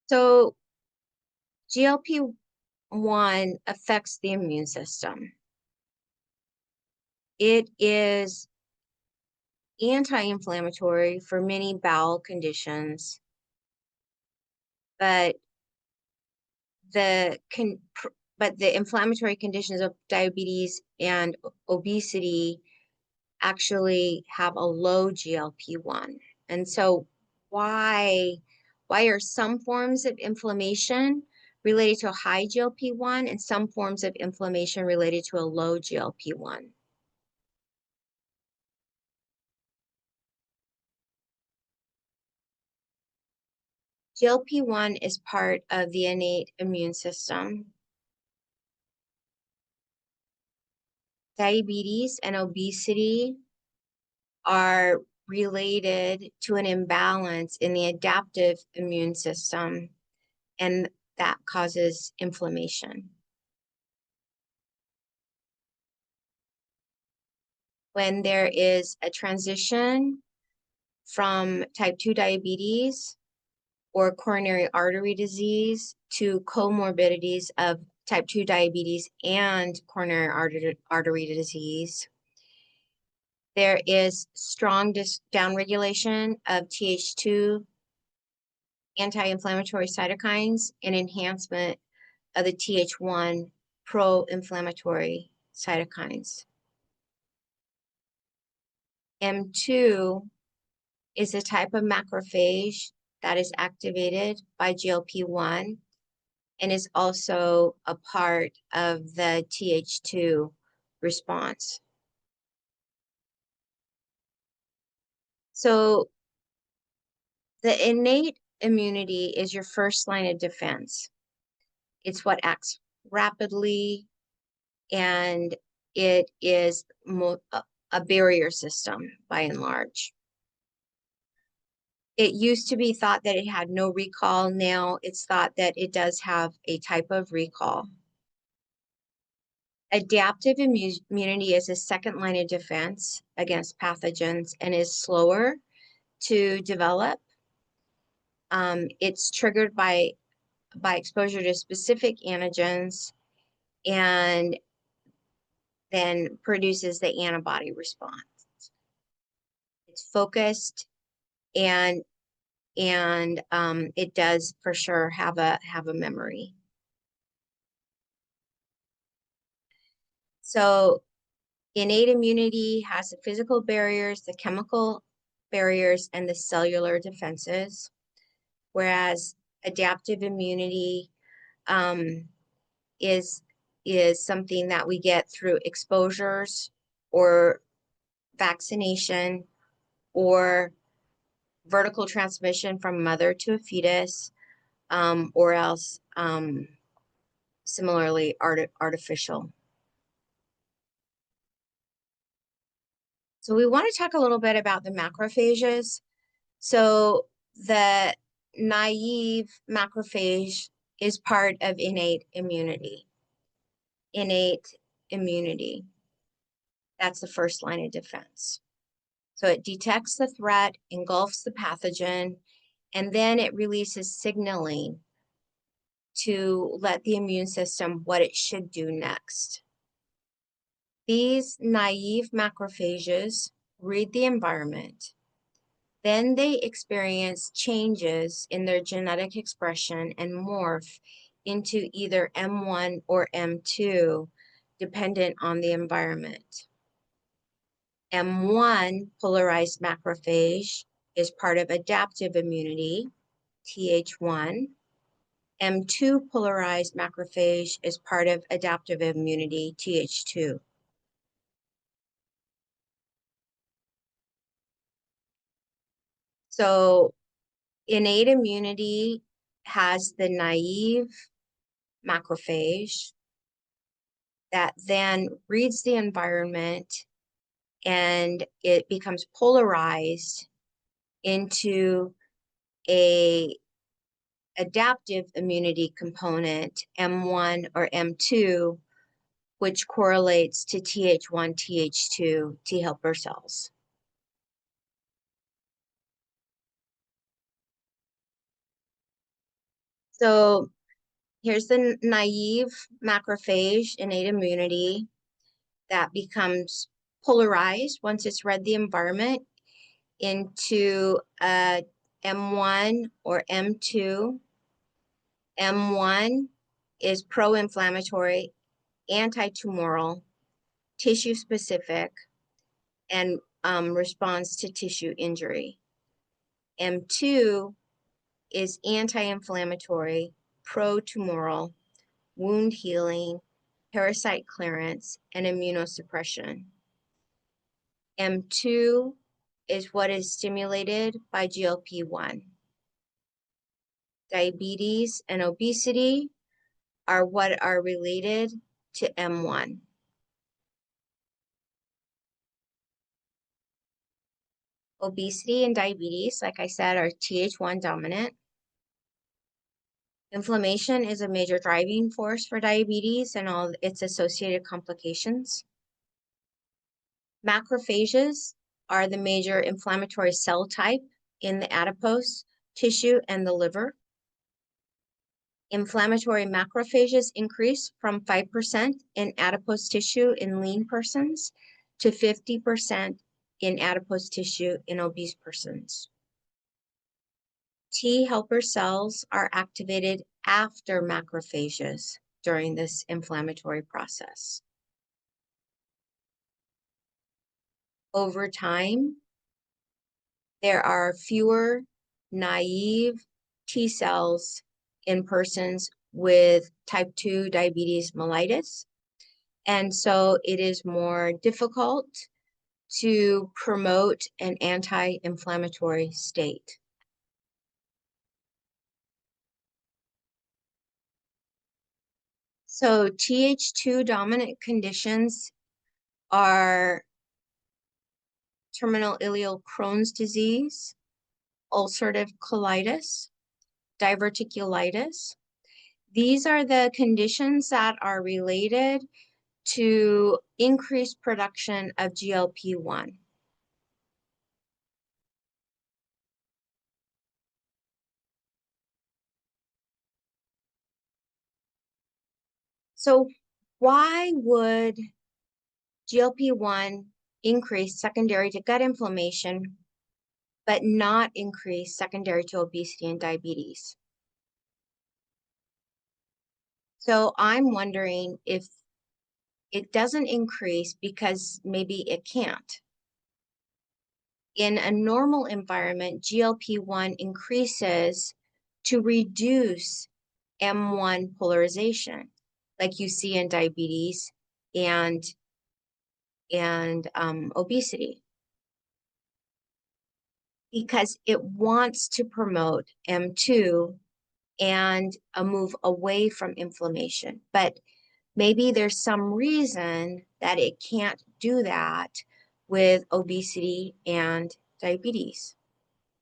So GLP-1 affects the immune system. It is anti-inflammatory for many bowel conditions, but the inflammatory conditions of diabetes and obesity actually have a low GLP-1. And so why are some forms of inflammation related to a high GLP-1 and some forms of inflammation related to a low GLP-1? GLP-1 is part of the innate immune system. Diabetes and obesity are related to an imbalance in the adaptive immune system, and that causes inflammation. When there is a transition from type 2 diabetes or coronary artery disease to comorbidities of type 2 diabetes and coronary artery disease, there is strong downregulation of Th2 anti-inflammatory cytokines and enhancement of the Th1 pro-inflammatory cytokines. M2 is a type of macrophage that is activated by GLP-1 and is also a part of the Th2 response. So the innate immunity is your first line of defense. It's what acts rapidly, and it is a barrier system by and large. It used to be thought that it had no recall. Now it's thought that it does have a type of recall. Adaptive immunity is a second line of defense against pathogens and is slower to develop. It's triggered by exposure to specific antigens and then produces the antibody response. It's focused and it does for sure have a memory. So innate immunity has the physical barriers, the chemical barriers, and the cellular defenses, whereas adaptive immunity is something that we get through exposures or vaccination or vertical transmission from mother to a fetus, or else similarly artificial. So we want to talk a little bit about the macrophages. So the naive macrophage is part of innate immunity. Innate immunity, that's the first line of defense. So it detects the threat, engulfs the pathogen, and then it releases signaling to let the immune system what it should do next. These naive macrophages read the environment. Then they experience changes in their genetic expression and morph into either M1 or M2, dependent on the environment. M1 polarized macrophage is part of adaptive immunity, Th1. M2 polarized macrophage is part of adaptive immunity, Th2. So innate immunity has the naive macrophage that then reads the environment and it becomes polarized into a adaptive immunity component, M1 or M2, which correlates to Th1, Th2 T helper cells. So here's the naive macrophage innate immunity that becomes polarized once it's read the environment into a M1 or M2. M1 is pro-inflammatory, anti-tumoral, tissue specific, and responds to tissue injury. M2 is anti-inflammatory, pro-tumoral, wound healing, parasite clearance, and immunosuppression. M2 is what is stimulated by GLP-1. Diabetes and obesity are what are related to M1. Obesity and diabetes, like I said, are Th1 dominant. Inflammation is a major driving force for diabetes and all its associated complications. Macrophages are the major inflammatory cell type in the adipose tissue and the liver. Inflammatory macrophages increase from 5% in adipose tissue in lean persons to 50% in adipose tissue in obese persons. T helper cells are activated after macrophages during this inflammatory process. Over time, there are fewer naive T cells in persons with type 2 diabetes mellitus, and so it is more difficult to promote an anti-inflammatory state. So Th2 dominant conditions are terminal ileal Crohn's disease, ulcerative colitis, diverticulitis. These are the conditions that are related to increased production of GLP-1. So why would GLP-1 increase secondary to gut inflammation, but not increase secondary to obesity and diabetes? So I'm wondering if it doesn't increase because maybe it can't. In a normal environment, GLP-1 increases to reduce M1 polarization, like you see in diabetes and obesity, because it wants to promote M2 and a move away from inflammation. But maybe there's some reason that it can't do that with obesity and diabetes.